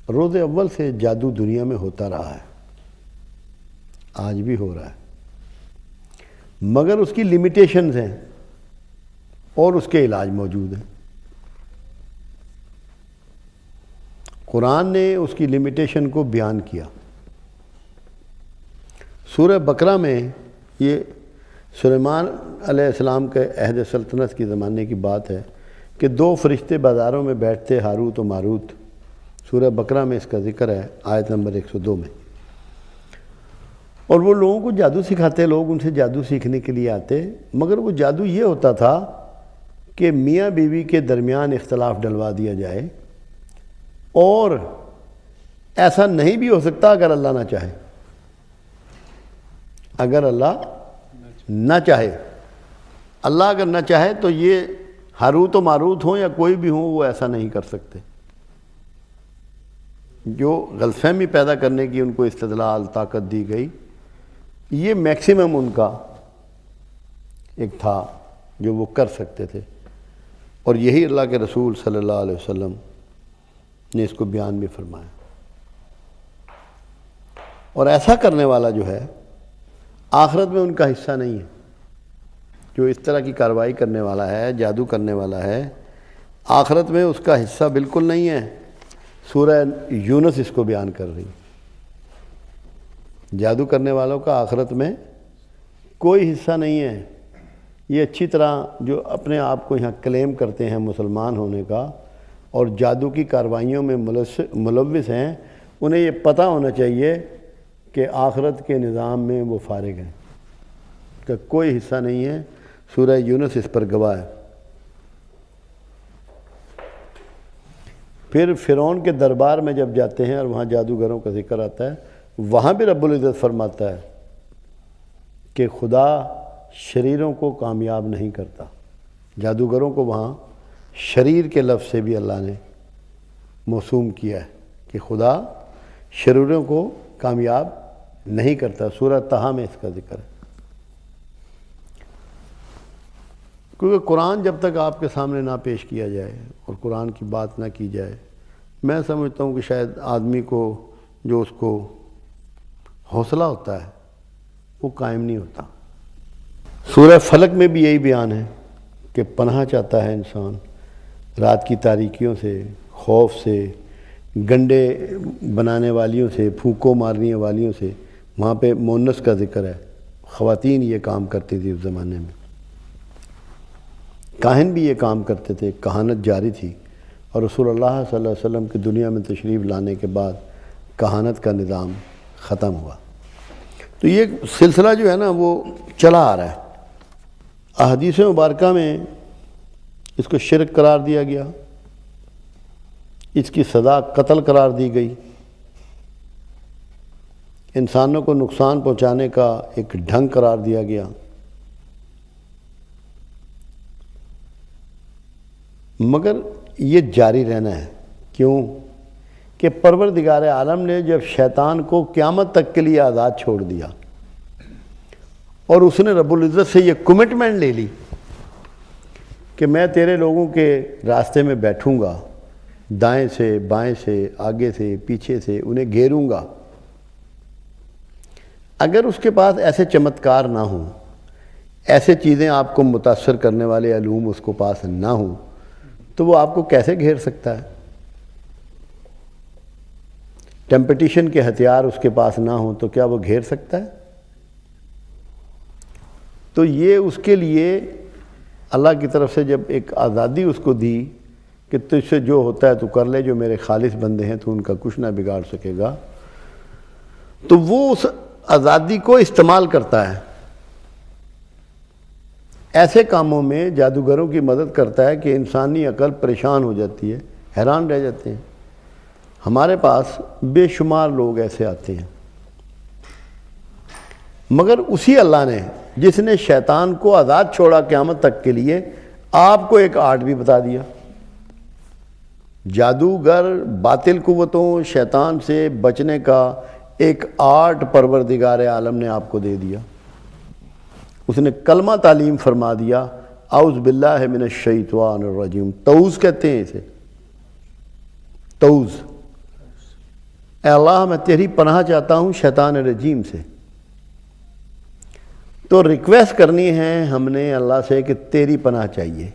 روز اول سے جادو دنیا میں ہوتا رہا ہے، آج بھی ہو رہا ہے، مگر اس کی لمیٹیشنز ہیں اور اس کے علاج موجود ہیں۔ قرآن نے اس کی لمیٹیشن کو بیان کیا۔ سورہ بقرہ میں یہ سلیمان علیہ السلام کے عہد سلطنت کے زمانے کی بات ہے کہ دو فرشتے بازاروں میں بیٹھتے، ہاروت و ماروت۔ سورہ بقرہ میں اس کا ذکر ہے، آیت نمبر 102 میں۔ اور وہ لوگوں کو جادو سکھاتے، لوگ ان سے جادو سیکھنے کے لیے آتے، مگر وہ جادو یہ ہوتا تھا کہ میاں بیوی کے درمیان اختلاف ڈلوا دیا جائے، اور ایسا نہیں بھی ہو سکتا اگر اللہ نہ چاہے، اگر اللہ نہ چاہے۔ اللہ اگر نہ چاہے تو یہ ہاروت و ماروت ہوں یا کوئی بھی ہوں، وہ ایسا نہیں کر سکتے۔ جو غلط فہمی پیدا کرنے کی ان کو استدلال طاقت دی گئی، یہ میکسیمم ان کا ایک تھا جو وہ کر سکتے تھے، اور یہی اللہ کے رسول صلی اللہ علیہ وسلم نے اس کو بیان بھی فرمایا۔ اور ایسا کرنے والا جو ہے آخرت میں ان کا حصہ نہیں ہے، جو اس طرح کی کارروائی کرنے والا ہے، جادو کرنے والا ہے، آخرت میں اس کا حصہ بالکل نہیں ہے۔ سورہ یونس اس کو بیان کر رہی ہے، جادو کرنے والوں کا آخرت میں کوئی حصہ نہیں ہے۔ یہ اچھی طرح جو اپنے آپ کو یہاں کلیم کرتے ہیں مسلمان ہونے کا اور جادو کی کارروائیوں میں ملوث ہیں، انہیں یہ پتہ ہونا چاہیے کہ آخرت کے نظام میں وہ فارغ ہیں، کہ کوئی حصہ نہیں ہے۔ سورہ یونس اس پر گواہ ہے۔ پھر فرعون کے دربار میں جب جاتے ہیں اور وہاں جادوگروں کا ذکر آتا ہے، وہاں بھی رب العزت فرماتا ہے کہ خدا شریروں کو کامیاب نہیں کرتا۔ جادوگروں کو وہاں شریر کے لفظ سے بھی اللہ نے موسوم کیا ہے کہ خدا شریروں کو کامیاب نہیں کرتا۔ سورہ طٰہٰ میں اس کا ذکر ہے۔ کیونکہ قرآن جب تک آپ کے سامنے نہ پیش کیا جائے اور قرآن کی بات نہ کی جائے، میں سمجھتا ہوں کہ شاید آدمی کو جو اس کو حوصلہ ہوتا ہے وہ قائم نہیں ہوتا۔ سورہ فلق میں بھی یہی بیان ہے کہ پناہ چاہتا ہے انسان رات کی تاریکیوں سے، خوف سے، گنڈے بنانے والیوں سے، پھونکوں مارنے والیوں سے۔ وہاں پہ مونس کا ذکر ہے، خواتین یہ کام کرتی تھی اس زمانے میں، کاہن بھی یہ کام کرتے تھے، کہانت جاری تھی، اور رسول اللہ صلی اللہ علیہ وسلم کی دنیا میں تشریف لانے کے بعد کہانت کا نظام ختم ہوا۔ تو یہ سلسلہ جو ہے نا وہ چلا آ رہا ہے۔ احادیث مبارکہ میں اس کو شرک قرار دیا گیا، اس کی سزا قتل قرار دی گئی، انسانوں کو نقصان پہنچانے کا ایک ڈھنگ قرار دیا گیا۔ مگر یہ جاری رہنا ہے۔ کیوں؟ کہ پروردگار عالم نے جب شیطان کو قیامت تک کے لیے آزاد چھوڑ دیا اور اس نے رب العزت سے یہ کمٹمنٹ لے لی کہ میں تیرے لوگوں کے راستے میں بیٹھوں گا، دائیں سے، بائیں سے، آگے سے، پیچھے سے انہیں گھیروں گا۔ اگر اس کے پاس ایسے چمتکار نہ ہوں، ایسے چیزیں آپ کو متاثر کرنے والے علوم اس کو پاس نہ ہوں، تو وہ آپ کو کیسے گھیر سکتا ہے؟ ٹیمپٹیشن کے ہتھیار اس کے پاس نہ ہوں تو کیا وہ گھیر سکتا ہے؟ تو یہ اس کے لیے اللہ کی طرف سے جب ایک آزادی اس کو دی کہ تجھ سے جو ہوتا ہے تو کر لے، جو میرے خالص بندے ہیں تو ان کا کچھ نہ بگاڑ سکے گا، تو وہ اس آزادی کو استعمال کرتا ہے۔ ایسے کاموں میں جادوگروں کی مدد کرتا ہے کہ انسانی عقل پریشان ہو جاتی ہے، حیران رہ جاتے ہیں۔ ہمارے پاس بے شمار لوگ ایسے آتے ہیں، مگر اسی اللہ نے جس نے شیطان کو آزاد چھوڑا قیامت تک کے لیے، آپ کو ایک آرٹ بھی بتا دیا۔ جادوگر باطل قوتوں، شیطان سے بچنے کا ایک آرٹ پروردگار عالم نے آپ کو دے دیا۔ اس نے کلمہ تعلیم فرما دیا، اعوذ باللہ من الشیطان الرجیم، طعوذ کہتے ہیں اسے، طعوذ، اے اللہ میں تیری پناہ چاہتا ہوں شیطان رجیم سے. تو ریکویسٹ کرنی ہے ہم نے اللہ سے کہ تیری پناہ چاہیے.